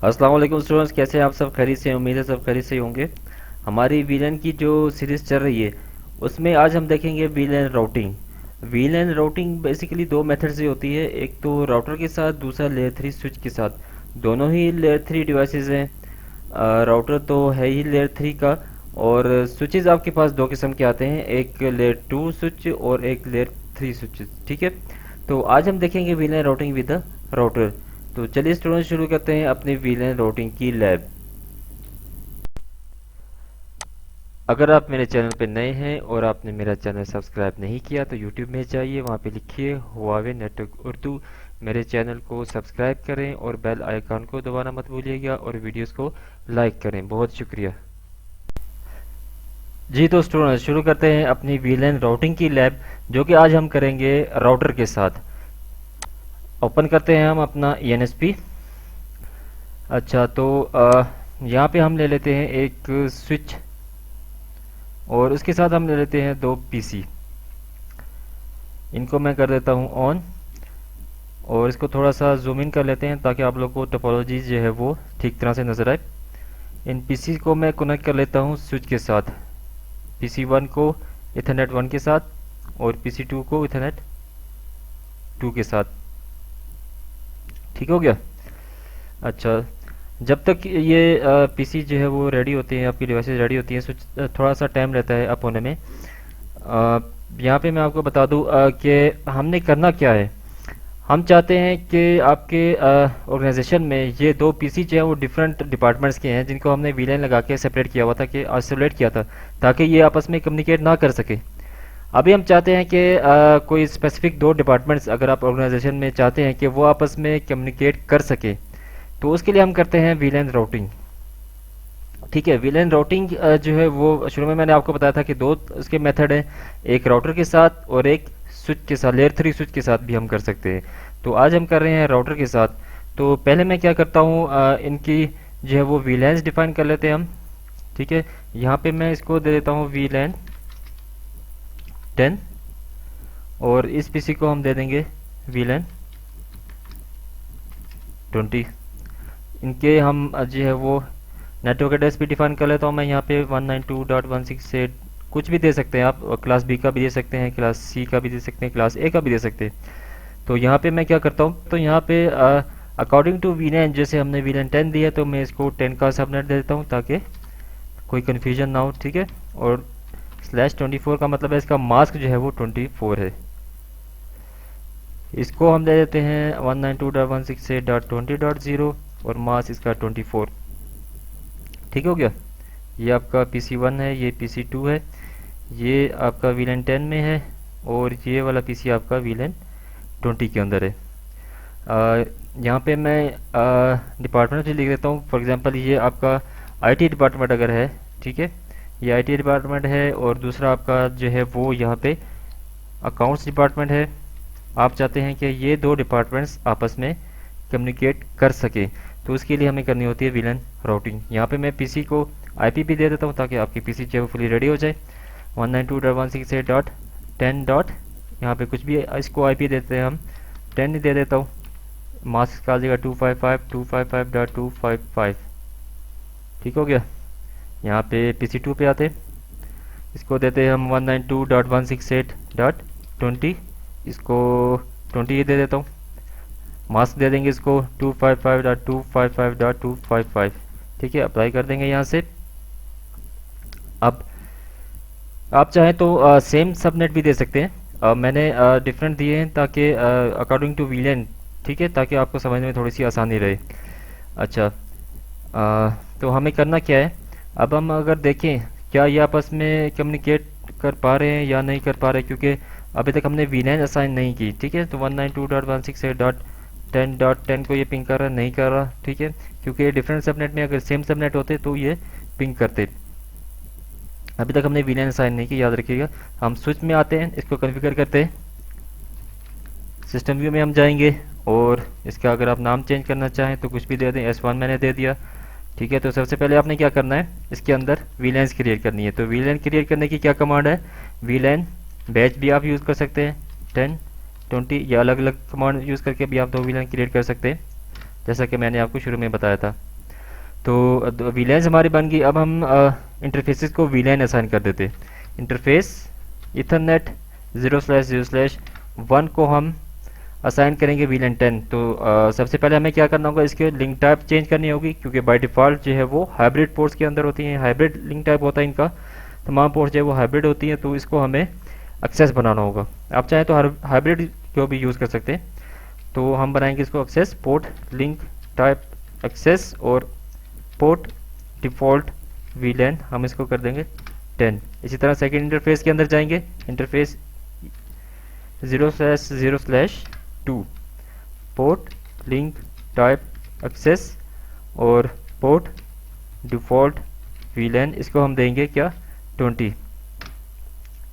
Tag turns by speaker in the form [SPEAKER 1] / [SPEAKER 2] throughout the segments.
[SPEAKER 1] अस्सलाम वालेकुम स्टूडेंट्स, कैसे हैं आप सब? खैरियत से? उम्मीद है सब खैरियत से ही होंगे। हमारी वीलन की जो सीरीज़ चल रही है उसमें आज हम देखेंगे VLAN routing. VLAN routing basically दो मेथड से होती है, एक तो राउटर के साथ, दूसरा लेयर थ्री स्विच के साथ। दोनों ही लेयर थ्री डिवाइसेस हैं। राउटर तो है ही लेयर थ्री का, और स्विचेस आपके पास दो किस्म के आते हैं, एक लेयर टू स्विच और एक लेयर थ्री स्विच। ठीक है, तो आज हम देखेंगे VLAN routing with the router. तो चलिए स्टूडेंट, शुरू करते हैं अपनी वीलन राउटिंग की लैब। अगर आप मेरे चैनल पर नए हैं और आपने मेरा चैनल सब्सक्राइब नहीं किया तो यूट्यूब में जाइए, वहाँ पे लिखिए हुआवे नेटवर्क उर्दू। मेरे चैनल को सब्सक्राइब करें और बेल आइकन को दबाना मत भूलिएगा, और वीडियोस को लाइक करें। बहुत शुक्रिया जी। तो स्टूडेंट, शुरू करते हैं अपनी वीलन राउटिंग की लैब, जो कि आज हम करेंगे राउटर के साथ। ओपन करते हैं हम अपना ENSP। अच्छा, तो यहाँ पे हम ले लेते हैं एक स्विच, और उसके साथ हम ले लेते हैं दो PC। इनको मैं कर देता हूँ ऑन, और इसको थोड़ा सा जूम इन कर लेते हैं ताकि आप लोग को टोपोलॉजी जो है वो ठीक तरह से नज़र आए। इन PC को मैं कनेक्ट कर लेता हूँ स्विच के साथ। PC1 को इथरनेट 1 के साथ, और PC2 को इथरनेट 2 के साथ। ठीक हो गया? अच्छा, जब तक ये PC जो है वो रेडी होती है, आपकी डिवाइसेस रेडी होती हैं, स्विच थोड़ा सा टाइम रहता है अप होने में। यहाँ पे मैं आपको बता दूँ कि हमने करना क्या है। हम चाहते हैं कि आपके ऑर्गेनाइजेशन में ये दो PC जो है वो डिफरेंट डिपार्टमेंट्स के हैं, जिनको हमने वीलाइन लगा के सेपरेट किया हुआ था, कि आइसोलेट किया था, ताकि ये आपस में कम्युनिकेट ना कर सके। अभी हम चाहते हैं कि कोई स्पेसिफिक दो डिपार्टमेंट्स अगर आप ऑर्गेनाइजेशन में चाहते हैं कि वो आपस में कम्युनिकेट कर सके, तो उसके लिए हम करते हैं वीलाइन राउटिंग। ठीक है, वीलाइन राउटिंग जो है वो शुरू में मैंने आपको बताया था कि दो उसके मेथड हैं, एक राउटर के साथ और एक स्विच के साथ, लेयर थ्री स्विच के साथ भी हम कर सकते हैं। तो आज हम कर रहे हैं राउटर के साथ। तो पहले मैं क्या करता हूँ, इनकी जो है वो वीलाइंस डिफाइन कर लेते हैं हम। ठीक है, यहाँ पे मैं इसको दे देता हूँ वीलाइन 10, और इस PC को हम दे देंगे वीलाइन 20। इनके हम जो है वो नेटवर्क एड्रेस भी डिफाइन कर लेता हूँ मैं। यहाँ पे 192.168 कुछ भी दे सकते हैं आप, क्लास B का भी दे सकते हैं, क्लास C का भी दे सकते हैं, क्लास A का भी दे सकते हैं। तो यहाँ पे मैं क्या करता हूँ, तो यहाँ पे अकॉर्डिंग टू वीलाइन, जैसे हमने वीलाइन 10 दिया तो मैं इसको 10 का सबनेट दे देता हूँ ताकि कोई कन्फ्यूजन ना हो। ठीक है, और /24 का मतलब है इसका मास्क जो है वो 24 है। इसको हम दे देते हैं 192.168.20.0 और मास्क इसका 24। ठीक हो गया? ये आपका PC1 है, ये PC2 है, ये आपका वीलाइन 10 में है, और ये वाला PC आपका वीलाइन 20 के अंदर है। यहाँ पे मैं डिपार्टमेंट भी लिख देता हूँ। फॉर एग्जांपल ये आपका IT डिपार्टमेंट अगर है, ठीक है, ये IT डिपार्टमेंट है, और दूसरा आपका जो है वो यहाँ पे अकाउंट्स डिपार्टमेंट है। आप चाहते हैं कि ये दो डिपार्टमेंट्स आपस में कम्युनिकेट कर सके, तो उसके लिए हमें करनी होती है वीलाइन राउटिंग। यहाँ पे मैं PC को IP भी दे देता हूँ ताकि आपकी PC जो है फुली रेडी हो जाए। 192.168.10. यहाँ पे कुछ भी इसको IP देते हैं हम, 10 दे देता हूँ। मास्क का जगह 255.255.255। ठीक हो गया? यहाँ पे PC2 पे आते, इसको देते हैं हम 192.168.20, इसको 20 दे देता हूँ। मास्क दे देंगे इसको 255.255.255। ठीक है, अप्लाई कर देंगे यहाँ से। अब आप चाहें तो सेम सबनेट भी दे सकते हैं। मैंने डिफरेंट दिए हैं ताकि अकॉर्डिंग टू वीलाइन, ठीक है, ताकि आपको समझने में थोड़ी सी आसानी रहे। अच्छा, तो हमें करना क्या है, अब हम अगर देखें क्या ये आपस में कम्युनिकेट कर पा रहे हैं या नहीं कर पा रहे, क्योंकि अभी तक हमने वीलाइन असाइन नहीं की। ठीक है, तो 192.168.10.10 को ये पिंग कर रहा नहीं कर रहा। ठीक है, क्योंकि ये डिफरेंट सबनेट में अगर सेम सबनेट होते तो ये पिंग करते। अभी तक हमने वीलाइन असाइन नहीं की, याद रखिएगा। हम स्विच में आते हैं, इसको कॉन्फ़िगर करते हैं। सिस्टम व्यू में हम जाएंगे, और इसका अगर आप नाम चेंज करना चाहें तो कुछ भी दे दें। S1 मैंने दे दिया। ठीक है, तो सबसे पहले आपने क्या करना है, इसके अंदर वीलाइंस क्रिएट करनी है। तो वीलाइन क्रिएट करने की क्या कमांड है, वीलाइन बैच भी आप यूज़ कर सकते हैं, 10 20 या अलग अलग कमांड यूज़ करके भी आप दो वीलाइन क्रिएट कर सकते हैं, जैसा कि मैंने आपको शुरू में बताया था। तो वीलैंस हमारी बन गई। अब हम इंटरफेसेस को वीलैन असाइन कर देते। इंटरफेस इथरनेट 0/0/1 को हम असाइन करेंगे वीलैन 10। तो सबसे पहले हमें क्या करना होगा, इसके लिंक टाइप चेंज करनी होगी, क्योंकि बाय डिफ़ॉल्ट जो है वो हाइब्रिड पोर्ट्स के अंदर होती हैं। हाइब्रिड लिंक टाइप होता है इनका, तमाम पोर्ट्स जो है वो हाइब्रिड होती हैं। तो इसको हमें एक्सेस बनाना होगा। आप चाहें तो हाइब्रिड को भी यूज़ कर सकते हैं। तो हम बनाएंगे इसको access port link type access और पोर्ट डिफ़ॉल्ट वीलैन, हम इसको कर देंगे 10। इसी तरह सेकेंड इंटरफेस के अंदर जाएंगे, interface 0/0/2 port link type access और पोर्ट डिफ़ॉल्ट वीलैन, इसको हम देंगे क्या 20।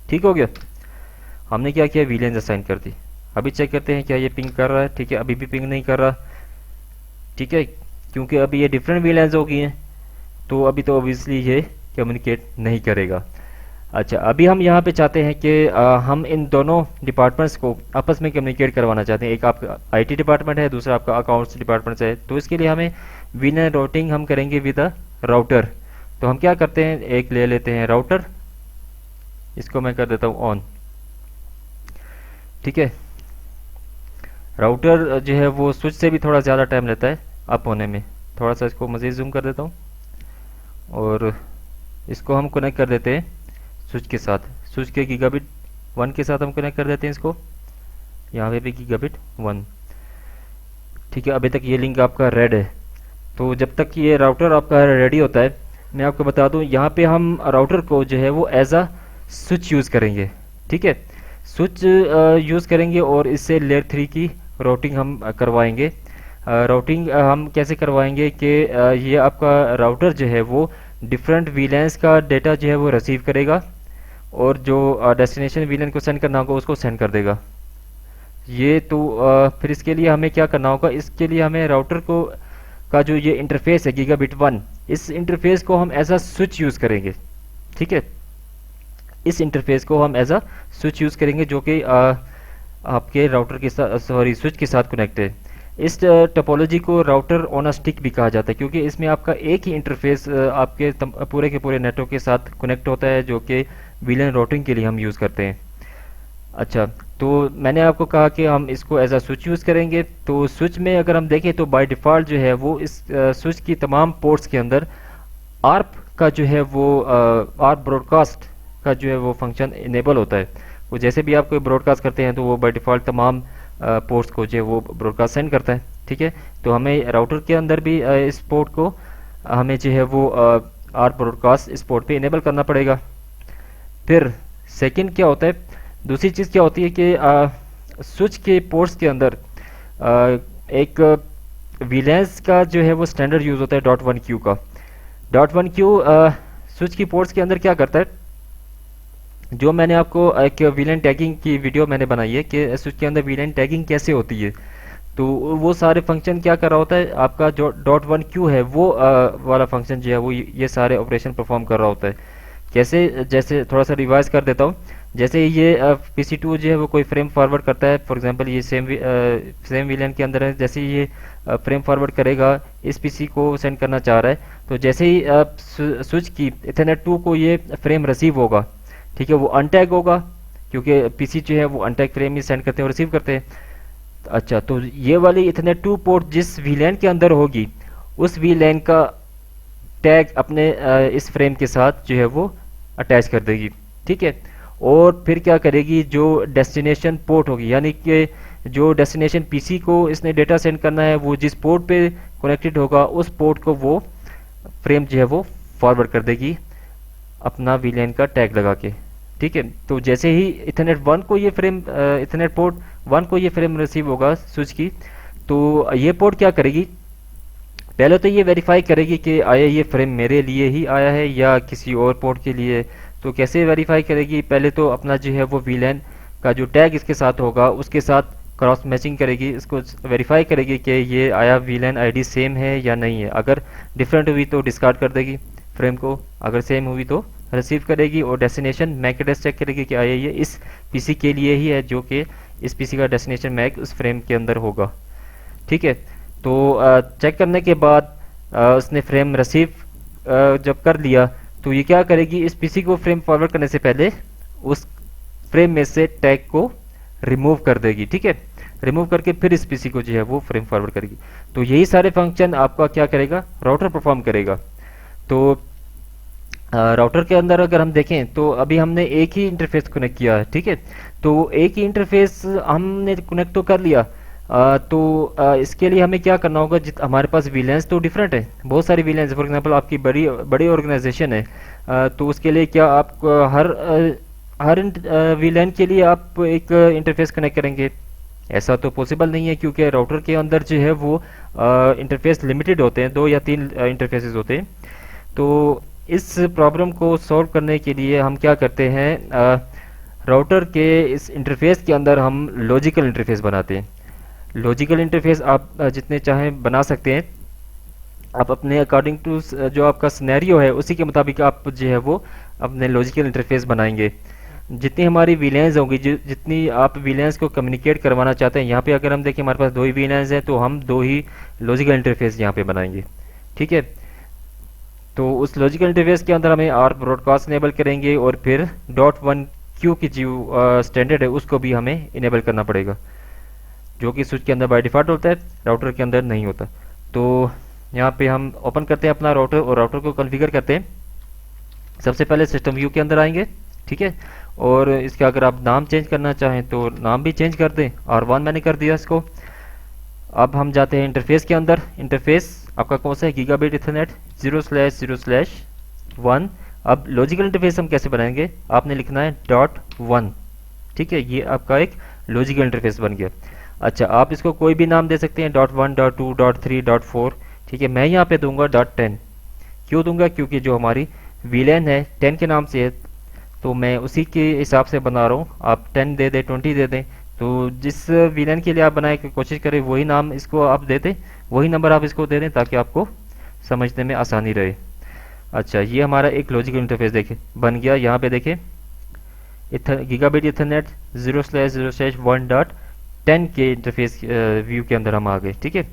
[SPEAKER 1] ठीक हो गया, हमने क्या किया, वीलैन असाइन कर दी। अभी चेक करते हैं क्या ये पिंग कर रहा है। ठीक है, अभी भी पिंग नहीं कर रहा। ठीक है, क्योंकि अभी ये डिफरेंट वीलैंस हो गई हैं, तो अभी तो ऑब्वियसली ये कम्युनिकेट नहीं करेगा। अच्छा, अभी हम यहाँ पे चाहते हैं कि हम इन दोनों डिपार्टमेंट्स को आपस में कम्युनिकेट करवाना चाहते हैं। एक आपका आईटी डिपार्टमेंट है, दूसरा आपका अकाउंट्स डिपार्टमेंट है। तो इसके लिए हमें वीलैन राउटिंग हम करेंगे विद अ राउटर। तो हम क्या करते हैं, एक ले लेते हैं राउटर, इसको मैं कर देता हूँ ऑन। ठीक है, राउटर जो है वो स्विच से भी थोड़ा ज़्यादा टाइम लेता है अप होने में। थोड़ा सा इसको मज़ीद जूम कर देता हूँ और इसको हम कनेक्ट कर देते हैं स्विच के साथ। स्विच के गीगाबिट 1 के साथ हम कनेक्ट कर देते हैं इसको, यहाँ पे भी गीगाबिट 1। ठीक है, अभी तक ये लिंक आपका रेड है। तो जब तक ये राउटर आपका रेडी होता है, मैं आपको बता दूं, यहाँ पे हम राउटर को जो है वो एज अ स्विच यूज़ करेंगे। ठीक है, स्विच यूज़ करेंगे और इससे लेयर 3 की राउटिंग हम करवाएंगे। राउटिंग हम कैसे करवाएंगे कि ये आपका राउटर जो है वो डिफरेंट वीलैंस का डेटा जो है वो रिसीव करेगा और जो डेस्टिनेशन वीलैन को सेंड करना होगा उसको सेंड कर देगा। ये तो फिर इसके लिए हमें क्या करना होगा, इसके लिए हमें राउटर को का जो ये इंटरफेस है गीगाबिट 1, इस इंटरफेस को हम एज अ स्विच यूज़ करेंगे। ठीक है, इस इंटरफेस को हम एज अ स्विच यूज़ करेंगे जो कि आपके राउटर के साथ, सॉरी, स्विच के साथ कनेक्ट है। इस टोपोलॉजी को राउटर ऑन अ स्टिक भी कहा जाता है, क्योंकि इसमें आपका एक ही इंटरफेस आपके पूरे के पूरे नेटवर्क के साथ कनेक्ट होता है, जो कि वीलैन राउटिंग के लिए हम यूज़ करते हैं। अच्छा, तो मैंने आपको कहा कि हम इसको एज अ स्विच यूज़ करेंगे। तो स्विच में अगर हम देखें तो बाय डिफ़ॉल्ट जो है वो इस स्विच की तमाम पोर्ट्स के अंदर आर्प का जो है वो आर्प ब्रॉडकास्ट का जो है वो फंक्शन इनेबल होता है। वो जैसे भी आप कोई ब्रॉडकास्ट करते हैं तो वो बाय डिफ़ॉल्ट तमाम पोर्ट्स को जो है वो ब्रॉडकास्ट सेंड करता है। ठीक है, तो हमें राउटर के अंदर भी इस पोर्ट को हमें जो है वो आर्प ब्रॉडकास्ट इस पोर्ट पे इनेबल करना पड़ेगा। फिर सेकंड क्या होता है, दूसरी चीज़ क्या होती है कि स्विच के पोर्ट्स के अंदर एक वीलैंस का जो है वो स्टैंडर्ड यूज़ होता है .1q का। .1q स्विच की पोर्ट्स के अंदर क्या करता है, जो मैंने आपको एक वीलैन टैगिंग की वीडियो मैंने बनाई है कि स्विच के अंदर वीलैन टैगिंग कैसे होती है। तो वो सारे फंक्शन क्या कर रहा होता है, आपका जो .1q है वो वाला फंक्शन जो है वो ये सारे ऑपरेशन परफॉर्म कर रहा होता है। कैसे, जैसे थोड़ा सा रिवाइज कर देता हूँ। जैसे ये PC2 जो है वो कोई फ्रेम फॉरवर्ड करता है, फॉर एग्जांपल ये सेम वीलैन के अंदर है। जैसे ही ये फ्रेम फॉरवर्ड करेगा, इस PC को सेंड करना चाह रहा है, तो जैसे ही स्विच की इथरनेट 2 को ये फ्रेम रिसीव होगा, ठीक है, वो अनटैग होगा, क्योंकि PC जो है वो अनटैग फ्रेम ही सेंड करते हैं और रिसीव करते हैं। अच्छा, तो ये वाली इथरनेट 2 पोर्ट जिस वीलैन के अंदर होगी, उस वीलैन का टैग अपने इस फ्रेम के साथ जो है वो अटैच कर देगी। ठीक है, और फिर क्या करेगी, जो डेस्टिनेशन पोर्ट होगी, यानी कि जो डेस्टिनेशन PC को इसने डेटा सेंड करना है, वो जिस पोर्ट पे कनेक्टेड होगा उस पोर्ट को वो फ्रेम जो है वो फॉरवर्ड कर देगी अपना वीलैन का टैग लगा के। ठीक है, तो जैसे ही इथरनेट 1 को ये फ्रेम इथरनेट पोर्ट 1 को ये फ्रेम रिसीव होगा स्विच की, तो ये पोर्ट क्या करेगी, पहले तो ये वेरीफाई करेगी कि आया ये फ्रेम मेरे लिए ही आया है या किसी और पोर्ट के लिए। तो कैसे वेरीफाई करेगी, पहले तो अपना जो है वो वीलैन का जो टैग इसके साथ होगा उसके साथ क्रॉस मैचिंग करेगी, इसको वेरीफाई करेगी कि ये आया वीलैन आईडी सेम है या नहीं है। अगर डिफरेंट हुई तो डिस्कार्ड कर देगी फ्रेम को, अगर सेम हुई तो रिसीव करेगी। और डेस्टिनेशन मैक एड्रेस चेक करेगी कि आया ये इस PC के लिए ही है, जो कि इस PC का डेस्टिनेशन मैक उस फ्रेम के अंदर होगा। ठीक है, तो चेक करने के बाद उसने फ्रेम रिसीव जब कर लिया, तो ये क्या करेगी, इस पीसी को फ्रेम फॉरवर्ड करने से पहले उस फ्रेम में से टैग को रिमूव कर देगी। ठीक है, रिमूव करके फिर इस पीसी को जो है वो फ्रेम फॉरवर्ड करेगी। तो यही सारे फंक्शन आपका क्या करेगा, राउटर परफॉर्म करेगा। तो राउटर के अंदर अगर हम देखें तो अभी हमने एक ही इंटरफेस कनेक्ट किया है। ठीक है, तो एक ही इंटरफेस हमने कनेक्ट तो कर लिया। इसके लिए हमें क्या करना होगा, हमारे पास वीलैंस तो डिफरेंट है, बहुत सारी वीलैंस। फॉर एग्जांपल आपकी बड़ी बड़ी ऑर्गेनाइजेशन है, तो उसके लिए क्या आप हर वीलैन के लिए आप एक इंटरफेस कनेक्ट करेंगे? ऐसा तो पॉसिबल नहीं है, क्योंकि राउटर के अंदर जो है वो इंटरफेस लिमिटेड होते हैं, 2 या 3 इंटरफेसेस होते हैं। तो इस प्रॉब्लम को सॉल्व करने के लिए हम क्या करते हैं, राउटर के इस इंटरफेस के अंदर हम लॉजिकल इंटरफेस बनाते हैं। लॉजिकल इंटरफेस आप जितने चाहें बना सकते हैं, आप अपने अकॉर्डिंग टू जो आपका सिनेरियो है उसी के मुताबिक आप जो है वो अपने लॉजिकल इंटरफेस बनाएंगे। जितनी हमारी वीलैंस होंगी, जितनी आप वीलैंस को कम्युनिकेट करवाना चाहते हैं, यहाँ पे अगर हम देखें हमारे पास 2 ही वीलैंस हैं, तो हम 2 ही लॉजिकल इंटरफेस यहाँ पे बनाएंगे। ठीक है, तो उस लॉजिकल इंटरफेस के अंदर हमें आर ब्रॉडकास्ट इनेबल करेंगे, और फिर .1 क्यू की जो स्टैंडर्ड है उसको भी हमें इनेबल करना पड़ेगा, जो कि स्विच के अंदर बाय डिफ़ॉल्ट होता है, राउटर के अंदर नहीं होता। तो यहाँ पे हम ओपन करते हैं अपना राउटर और राउटर को कॉन्फ़िगर करते हैं। सबसे पहले सिस्टम व्यू के अंदर आएंगे। ठीक है, और इसका अगर आप नाम चेंज करना चाहें तो नाम भी चेंज कर दें, R1 मैंने कर दिया इसको। अब हम जाते हैं इंटरफेस के अंदर। इंटरफेस आपका कौन सा है, गीगाबिट इथरनेट 0/0/1। अब लॉजिकल इंटरफेस हम कैसे बनाएंगे, आपने लिखना है .1। ठीक है, ये आपका एक लॉजिकल इंटरफेस बन गया। अच्छा, आप इसको कोई भी नाम दे सकते हैं, .1, .2, .3, .4। ठीक है, मैं यहाँ पे दूंगा .10। क्यों दूंगा, क्योंकि जो हमारी वीलैन है 10 के नाम से है, तो मैं उसी के हिसाब से बना रहा हूँ। आप 10 दे दें, 20 दे दें, तो जिस वीलैन के लिए आप बनाए की कोशिश करें वही नाम इसको आप दे दें, वही नंबर आप इसको दे दें, ताकि आपको समझने में आसानी रहे। अच्छा, ये हमारा एक लॉजिकल इंटरफेस देखें बन गया। यहाँ पे देखें गीगाबिट इथरनेट 0/0/1.10 के इंटरफेस व्यू के अंदर हम आ गए। ठीक है,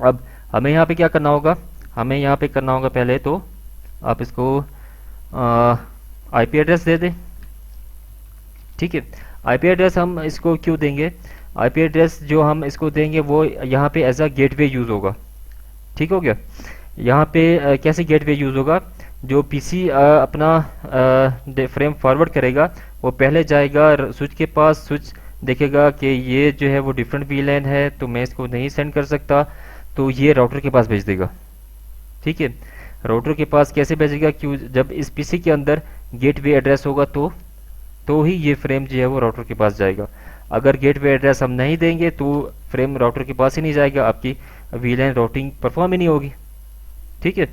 [SPEAKER 1] अब हमें यहाँ पे क्या करना होगा, हमें यहाँ पे करना होगा पहले तो आप इसको आईपी एड्रेस दे दें। ठीक है, आईपी एड्रेस हम इसको क्यों देंगे, आईपी एड्रेस जो हम इसको देंगे वो यहाँ पे एज अ गेटवे यूज़ होगा। ठीक हो गया, यहाँ पे कैसे गेटवे यूज़ होगा, जो पीसी अपना फ्रेम फॉरवर्ड करेगा, वो पहले जाएगा स्विच के पास, स्विच देखेगा कि ये जो है वो डिफरेंट वीलैन है, तो मैं इसको नहीं सेंड कर सकता, तो ये राउटर के पास भेज देगा। ठीक है, राउटर के पास कैसे भेजेगा, क्यों, जब इस पीसी के अंदर गेटवे एड्रेस होगा तो ही ये फ्रेम जो है वो राउटर के पास जाएगा। अगर गेटवे एड्रेस हम नहीं देंगे तो फ्रेम राउटर के पास ही नहीं जाएगा, आपकी वीलैन राउटिंग परफॉर्म ही नहीं होगी। ठीक है,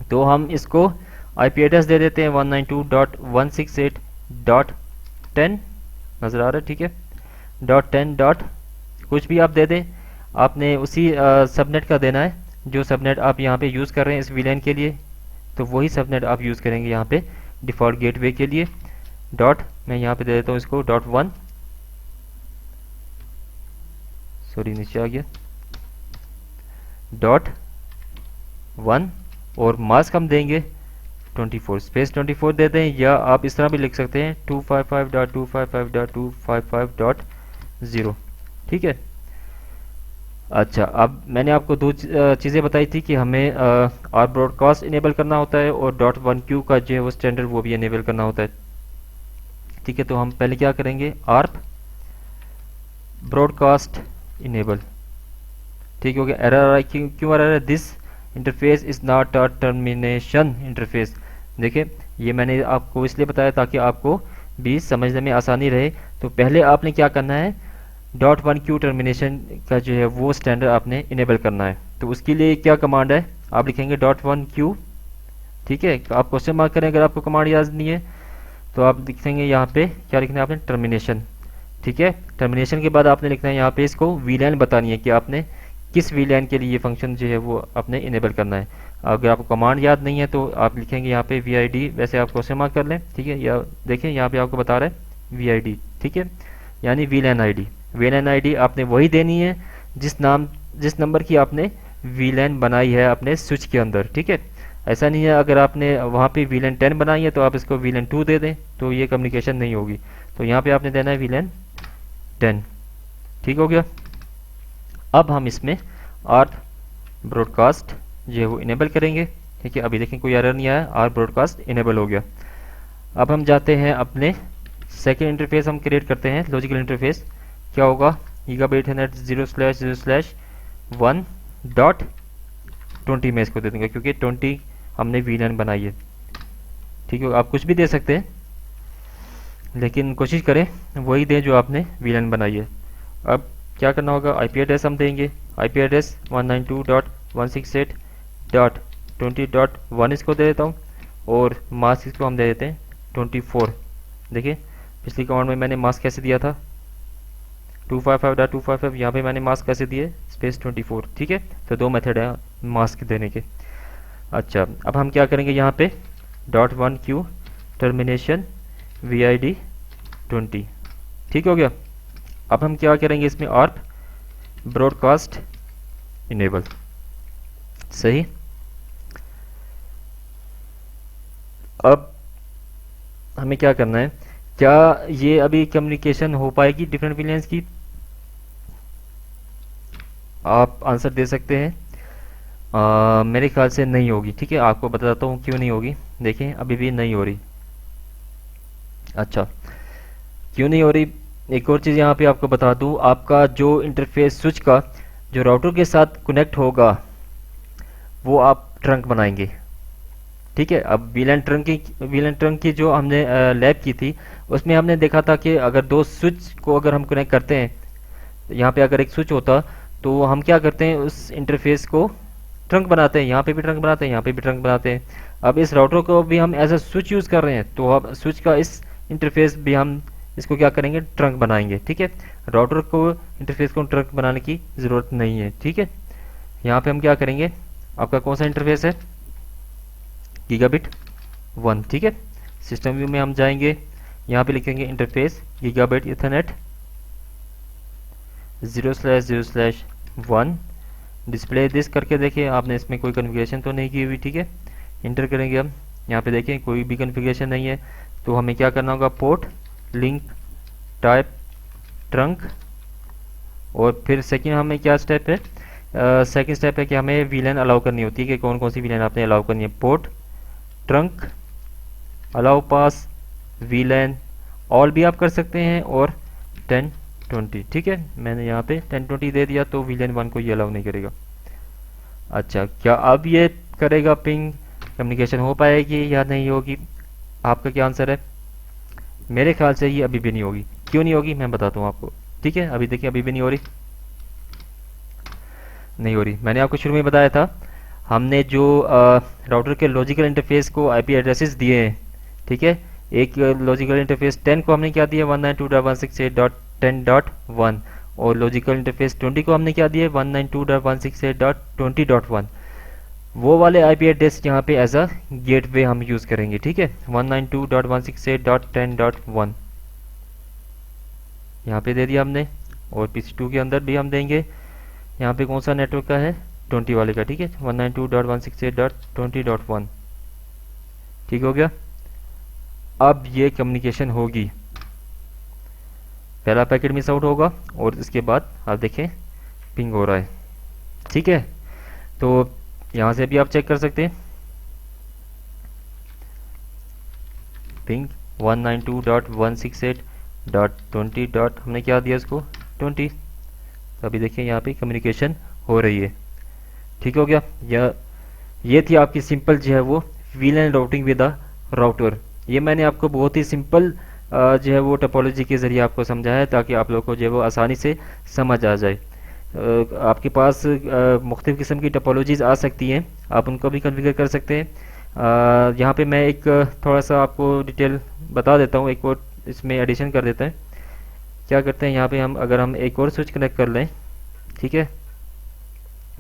[SPEAKER 1] तो हम इसको आईपी एड्रेस दे देते हैं 192.168.10, नज़र आ रहा है। ठीक है, .10 कुछ भी आप दे दें, आपने उसी सबनेट का देना है जो सबनेट आप यहाँ पे यूज़ कर रहे हैं इस वीलैन के लिए, तो वही सबनेट आप यूज़ करेंगे यहाँ पे डिफ़ॉल्ट गेटवे के लिए। मैं यहाँ पे दे देता हूँ इसको .1, सॉरी नीचे आ गया, .1, और मास्क हम देंगे 24, स्पेस 24 दे दें, या आप इस तरह भी लिख सकते हैं 255.255.255.0। ठीक है, अच्छा, अब मैंने आपको 2 चीज़ें बताई थी कि हमें आर ब्रॉडकास्ट इनेबल करना होता है, और .1 क्यू का जो है वो स्टैंडर्ड वो भी इनेबल करना होता है। ठीक है, तो हम पहले क्या करेंगे, आर्प ब्रॉडकास्ट इनेबल। ठीक हो गया, एरर आ रहा है, क्यों आ रहा है, this interface is not a termination interface. देखिए, ये मैंने आपको इसलिए बताया ताकि आपको भी समझने में आसानी रहे। तो पहले आपने क्या करना है, .1 क्यू टर्मिनेशन का जो है वो स्टैंडर्ड आपने इनेबल करना है। तो उसके लिए क्या कमांड है, आप लिखेंगे .1 क्यू। ठीक है, आप क्वेश्चन मार्क करें अगर आपको कमांड याद नहीं है, तो आप लिखेंगे यहाँ पे क्या लिखना है आपने, टर्मिनेशन। ठीक है, टर्मिनेशन के बाद आपने लिखना है यहाँ पे इसको वीलैन बतानी है कि आपने किस वीलैन के लिए ये फंक्शन जो है वो आपने इनेबल करना है। अगर आपको कमांड याद नहीं है तो आप लिखेंगे यहाँ पे VID, वैसे आप क्वेश्चन मार्क कर लें। ठीक है, या देखें यहाँ पे आपको बता रहा है VID। ठीक है, यानी वीलैन ID। वीलैन ID आपने वही देनी है जिस नंबर की आपने वीलैन बनाई है अपने स्विच के अंदर, ठीक है। ऐसा नहीं है अगर आपने वहाँ पे वीलैन 10 बनाई है तो आप इसको वीलैन 2 दे दें तो ये कम्युनिकेशन नहीं होगी। तो यहाँ पे आपने देना है वीलैन 10, ठीक हो गया। अब हम इसमें अर्थ ब्रॉडकास्ट जो है वो इनेबल करेंगे, ठीक है। अभी देखें कोई एरर नहीं आया, अर्थ ब्रॉडकास्ट इनेबल हो गया। अब हम जाते हैं अपने सेकेंड इंटरफेस हम क्रिएट करते हैं, लॉजिकल इंटरफेस। क्या होगा, गीगाबाइट 0/0/1.20 में इसको दे देंगे क्योंकि 20 हमने वीलैन बनाई है, ठीक है। आप कुछ भी दे सकते हैं लेकिन कोशिश करें वही दें जो आपने वीलैन बनाई है। अब क्या करना होगा, आईपी एड्रेस हम देंगे, आईपी एड्रेस 192.168.20.1 इसको दे देता हूँ और मास्क इसको हम दे देते हैं 24। देखिए पिछली कमांड में मैंने मास्क कैसे दिया था 255.255, यहाँ पे मैंने मास्क कैसे दिए स्पेस 24, ठीक है। तो दो मेथड है मास्क देने के। अच्छा अब हम क्या करेंगे, यहाँ पे .1q टर्मिनेशन vid 20, ठीक हो गया। अब हम क्या करेंगे इसमें ARP ब्रॉडकास्ट इनेबल, सही। अब हमें क्या करना है, क्या ये अभी कम्युनिकेशन हो पाएगी डिफरेंट वीलैंस की? आप आंसर दे सकते हैं। मेरे ख्याल से नहीं होगी, ठीक है। आपको बताता हूँ क्यों नहीं होगी, देखें अभी भी नहीं हो रही। अच्छा क्यों नहीं हो रही, एक और चीज़ यहाँ पे आपको बता दूँ, आपका जो इंटरफेस स्विच का जो राउटर के साथ कनेक्ट होगा वो आप ट्रंक बनाएंगे, ठीक है। अब वीलैन ट्रंक की जो हमने लैब की थी उसमें हमने देखा था कि अगर दो स्विच को अगर हम कनेक्ट करते हैं, यहाँ पे अगर एक स्विच होता तो हम क्या करते हैं उस इंटरफेस को ट्रंक बनाते हैं, यहाँ पे भी ट्रंक बनाते हैं, यहाँ पे भी ट्रंक बनाते हैं। अब इस राउटर को भी हम एज अ स्विच यूज़ कर रहे हैं तो अब स्विच का इस इंटरफेस भी हम इसको क्या करेंगे, ट्रंक बनाएंगे, ठीक है। राउटर को इंटरफेस को ट्रंक बनाने की ज़रूरत नहीं है, ठीक है। यहाँ पे हम क्या करेंगे, आपका कौन सा इंटरफेस है, गीगाबिट 1, ठीक है। सिस्टम व्यू में हम जाएंगे, यहाँ पे लिखेंगे interface gigabit Ethernet 0/0/1 display this करके देखिए आपने इसमें कोई कन्फिगरेशन तो नहीं की हुई, ठीक है। इंटर करेंगे हम, यहाँ पे देखें कोई भी कन्फिगरेशन नहीं है। तो हमें क्या करना होगा, पोर्ट लिंक टाइप ट्रंक, और फिर सेकंड हमें क्या स्टेप है, सेकंड स्टेप है कि हमें वीलैन अलाउ करनी होती है कि कौन कौन सी वीलैन आपने अलाउ करनी है। पोर्ट ट्रंक अलाउ पास वीलैन ऑल भी आप कर सकते हैं और 1020, ठीक है। मैंने यहाँ पे 1020 दे दिया तो वीलैन 1 को ये अलाउ नहीं करेगा। अच्छा क्या अब ये करेगा, पिंग कम्युनिकेशन हो पाएगी या नहीं होगी, आपका क्या आंसर है? मेरे ख्याल से ये अभी भी नहीं होगी। क्यों नहीं होगी मैं बताता हूँ आपको, ठीक है। अभी देखिए अभी भी नहीं हो रही, नहीं हो रही। मैंने आपको शुरू में बताया था हमने जो राउटर के लॉजिकल इंटरफेस को आईपी एड्रेसेस दिए हैं, ठीक है। एक लॉजिकल इंटरफेस 10 को हमने क्या दिया 192.168.10.1 और लॉजिकल इंटरफेस 20 को हमने क्या दिया 192.168.20.1। वो वाले आईपी एड्रेस यहाँ पे एज अ गेटवे हम यूज़ करेंगे, ठीक है। 192.168.10.1 यहाँ पे दे दिया हमने, और PC2 के अंदर भी हम देंगे। यहाँ पे कौन सा नेटवर्क का है, 20 वाले का, ठीक है। 192.168.20.1, ठीक हो गया। अब ये कम्युनिकेशन होगी, पहला पैकेट मिस आउट होगा और इसके बाद आप देखें पिंग हो रहा है, ठीक है। तो यहाँ से भी आप चेक कर सकते हैं, पिंग 192.168.20. हमने क्या दिया इसको 20। तो अभी देखिए यहाँ पे कम्युनिकेशन हो रही है, ठीक हो गया। ये थी आपकी सिंपल जो है वो वीलैन राउटिंग विद अ राउटर। ये मैंने आपको बहुत ही सिंपल जो है वो टोपोलॉजी के ज़रिए आपको समझाया है ताकि आप लोग को जो है वो आसानी से समझ आ जाए। आपके पास मुख्तलिफ़ किस्म की टोपोलॉजीज़ आ सकती हैं, आप उनको भी कन्फिगर कर सकते हैं। यहाँ पे मैं एक थोड़ा सा आपको डिटेल बता देता हूँ, एक और इसमें एडिशन कर देते हैं। क्या करते हैं यहाँ पे हम, अगर हम एक और स्विच कनेक्ट कर लें, ठीक है,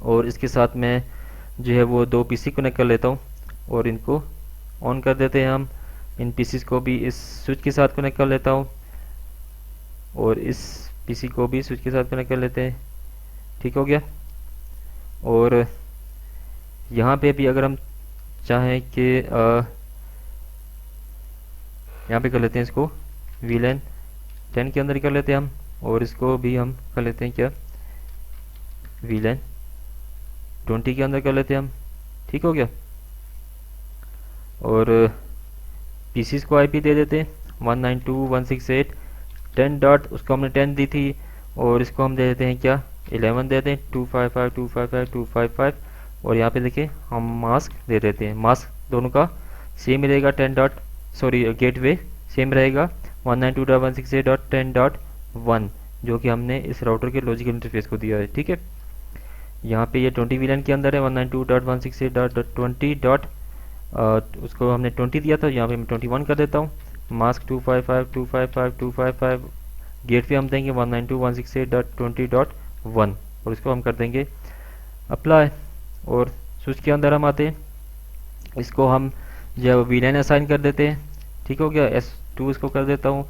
[SPEAKER 1] और इसके साथ मैं जो है वो दो PC कनेक्ट कर लेता हूँ और इनको ऑन कर देते हैं हम। इन PCs को भी इस स्विच के साथ कनेक्ट कर लेता हूँ और इस PC को भी स्विच के साथ कनेक्ट कर लेते हैं, ठीक हो गया। और यहाँ पे भी अगर हम चाहें कि यहाँ पे कर लेते हैं इसको VLAN 10 के अंदर ही कर लेते हैं हम, और इसको भी हम कर लेते हैं क्या VLAN 20 के अंदर कर लेते हैं हम। ठीक हो गया। और पीसीस को आईपी दे देते हैं 192.168.10 डॉट, उसको हमने 10 दी थी, और इसको हम दे देते हैं क्या 11 दे दें 255.255.255। और यहाँ पे देखिए हम मास्क दे देते हैं, मास्क दोनों का सेम रहेगा 10 डॉट, सॉरी गेटवे सेम रहेगा 192.168.10.1 जो कि हमने इस राउटर के लॉजिकल इंटरफेस को दिया है। ठीक है, यहाँ पे ये 20 VLAN के अंदर है 192.168.20 डॉट, उसको हमने 20 दिया था, यहाँ पे मैं 21 कर देता हूँ। मास्क 255.255.255 गेट पे हम देंगे 192.168.20.1 और इसको हम कर देंगे अप्लाई। और स्विच के अंदर हम आते हैं, इसको हम जो VLAN असाइन कर देते हैं। ठीक हो गया, S2 इसको कर देता हूँ।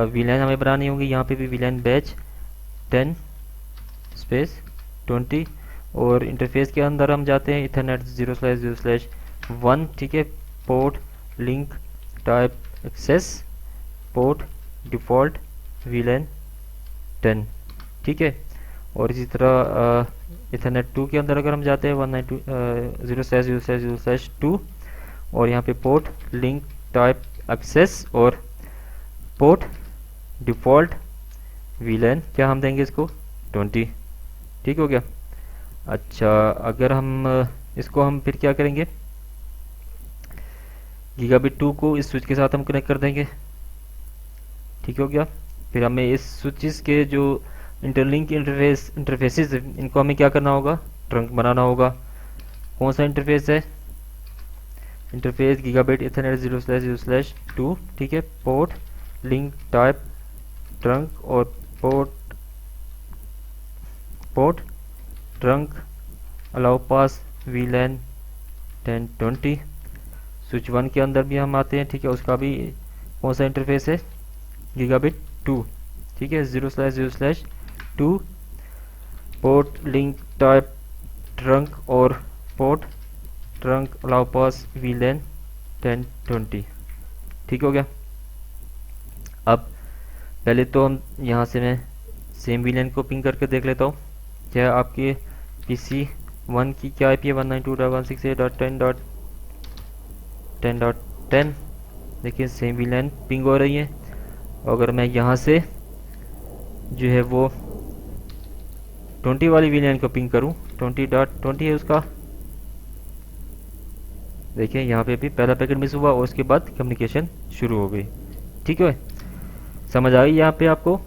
[SPEAKER 1] VLAN हमें बनानी होंगी, यहाँ पे भी VLAN बैच 10 स्पेस 20, और इंटरफेस के अंदर हम जाते हैं इथरनेट 0/0/1। ठीक है, port link type access port default VLAN 10। ठीक है, और इसी तरह इथरनेट 2 के अंदर अगर हम जाते हैं 192.0/0/0/2, और यहाँ पे पोर्ट लिंक टाइप एक्सेस और पोर्ट डिफ़ॉल्ट VLAN क्या हम देंगे इसको 20। ठीक हो गया। अच्छा, अगर हम इसको हम फिर क्या करेंगे, गीगाबिट 2 को इस स्विच के साथ हम कनेक्ट कर देंगे। ठीक हो गया। फिर हमें इस स्विचेस के जो इंटरलिंक इंटरफेसेस इनको हमें क्या करना होगा, ट्रंक बनाना होगा। कौन सा इंटरफेस है, इंटरफेस गीगाबिट इथरनेट 0/0/2। ठीक है, पोर्ट लिंक टाइप ट्रंक और पोर्ट ट्रंक अलाउ पास VLAN 1020। स्विच 1 के अंदर भी हम आते हैं। ठीक है, उसका भी कौन सा इंटरफेस है, गीगाबिट 2। ठीक है, 0/0/2 पोर्ट लिंक टाइप ट्रंक और पोर्ट ट्रंक अलाउ पास VLAN 1020। ठीक हो गया। अब पहले तो हम यहाँ से मैं सेम VLAN को पिंग करके देख लेता हूँ, क्या आपके PC 1 की क्या IP है 192.168.10.10। देखिए सेम VLAN पिंग हो रही है। अगर मैं यहाँ से जो है वो 20 वाली VLAN को पिंग करूँ, 20.20 है उसका, देखिए यहाँ पे भी पहला पैकेट मिस हुआ और उसके बाद कम्युनिकेशन शुरू हो गई। ठीक है, समझ आ गई यहाँ पे आपको।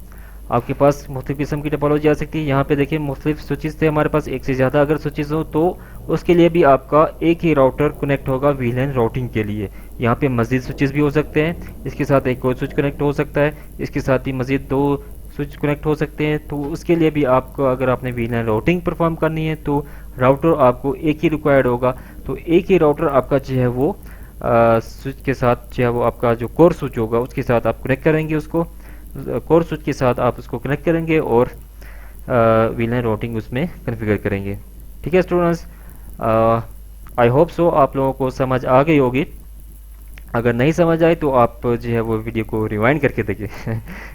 [SPEAKER 1] आपके पास मुख्तलिफ किस्म की टोपोलॉजी आ सकती है। यहाँ पे देखिए मुख्तलिफ स्विचेस थे हमारे पास, एक से ज़्यादा अगर स्विचेस हो तो उसके लिए भी आपका एक ही राउटर कनेक्ट होगा VLAN राउटिंग के लिए। यहाँ पे मज़ीद स्विचेस भी हो सकते हैं, इसके साथ एक और स्विच कनेक्ट हो सकता है, इसके साथ ही मज़ीद 2 स्विच कनेक्ट हो सकते हैं। तो उसके लिए भी आपको अगर आपने VLAN राउटिंग परफॉर्म करनी है तो राउटर आपको एक ही रिक्वायर्ड होगा। तो एक ही राउटर आपका जो है वो स्विच के साथ जो है वो आपका जो कोर स्विच होगा उसके साथ आप कनेक्ट करेंगे, उसको कोर स्विच के साथ आप उसको कनेक्ट करेंगे और VLAN राउटिंग उसमें कॉन्फ़िगर करेंगे। ठीक है स्टूडेंट्स, आई होप सो आप लोगों को समझ आ गई होगी। अगर नहीं समझ आए तो आप जो है वो वीडियो को रिवाइंड करके देखिए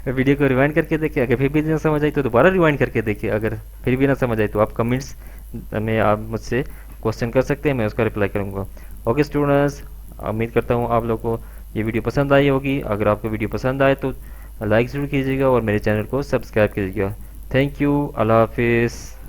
[SPEAKER 1] वीडियो को रिवाइंड करके देखिए। अगर फिर भी ना समझ आई तो दोबारा रिवाइंड करके देखिए। अगर फिर भी ना समझ आई तो आप कमेंट्स में आप मुझसे क्वेश्चन कर सकते हैं, मैं उसका रिप्लाई करूँगा। ओके स्टूडेंट्स, उम्मीद करता हूँ आप लोगों को ये वीडियो पसंद आई होगी। अगर आपको वीडियो पसंद आए तो लाइक ज़रूर कीजिएगा और मेरे चैनल को सब्सक्राइब कीजिएगा। थैंक यू, अल्लाह हाफिज़।